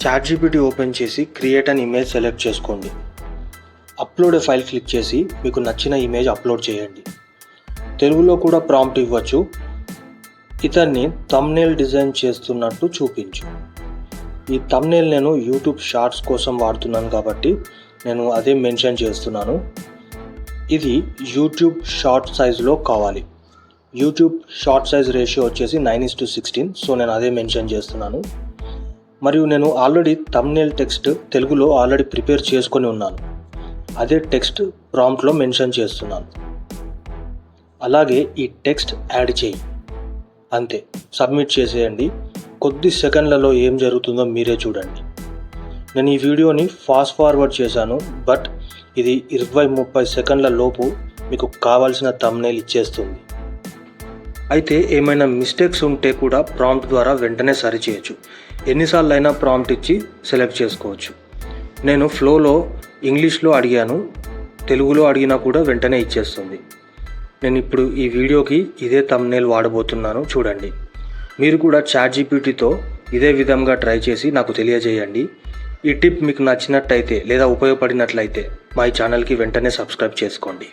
ChatGPT open చేసి create an image select చేసుకోండి. Upload ఏ file click చేసి మీకు నచ్చిన ఇమేజ్ అప్లోడ్ చేయండి. తెలుగులో కూడా ప్రాంప్ట్ ఇవ్వచ్చు. ఇతన్ని థంబ్‌నెయిల్ డిజైన్ చేస్తున్నట్టు చూపించు. ఈ థంబ్‌నెయిల్ నేను యూట్యూబ్ షార్ట్స్ కోసం వాడుతున్నాను కాబట్టి నేను అదే మెన్షన్ చేస్తున్నాను. ఇది యూట్యూబ్ షార్ట్ సైజులో కావాలి. యూట్యూబ్ షార్ట్ సైజ్ రేషియో వచ్చేసి 9:16. సో నేను అదే మెన్షన్ చేస్తున్నాను. మరియు నేను ఆల్రెడీ థంబ్‌నెయిల్ టెక్స్ట్ తెలుగులో ఆల్రెడీ ప్రిపేర్ చేసుకొని ఉన్నాను. అదే టెక్స్ట్ ప్రాంప్ట్లో మెన్షన్ చేస్తున్నాను. అలాగే ఈ టెక్స్ట్ యాడ్ చేయి. అంతే, సబ్మిట్ చేసేయండి. కొద్ది సెకండ్లలో ఏం జరుగుతుందో మీరే చూడండి. నేను ఈ వీడియోని ఫాస్ట్ ఫార్వర్డ్ చేశాను, బట్ ఇది 20-30 సెకండ్ల లోపు మీకు కావాల్సిన థంబ్‌నెయిల్ ఇచ్చేస్తుంది. అయితే ఏమైనా మిస్టేక్స్ ఉంటే కూడా ప్రాంప్ట్ ద్వారా వెంటనే సరిచేయచ్చు. ఎన్నిసార్లు అయినా ప్రాంప్ట్ ఇచ్చి సెలెక్ట్ చేసుకోవచ్చు. నేను ఫ్లోలో ఇంగ్లీష్లో అడిగాను, తెలుగులో అడిగినా కూడా వెంటనే ఇచ్చేస్తుంది. నేను ఇప్పుడు ఈ వీడియోకి ఇదే థంబ్‌నెయిల్ వాడబోతున్నాను, చూడండి. మీరు కూడా చాట్‌జీపీటీతో ఇదే విధంగా ట్రై చేసి నాకు తెలియజేయండి. ఈ టిప్ మీకు నచ్చినట్టయితే లేదా ఉపయోగపడినట్లయితే మా ఈ ఛానల్కి వెంటనే సబ్స్క్రైబ్ చేసుకోండి.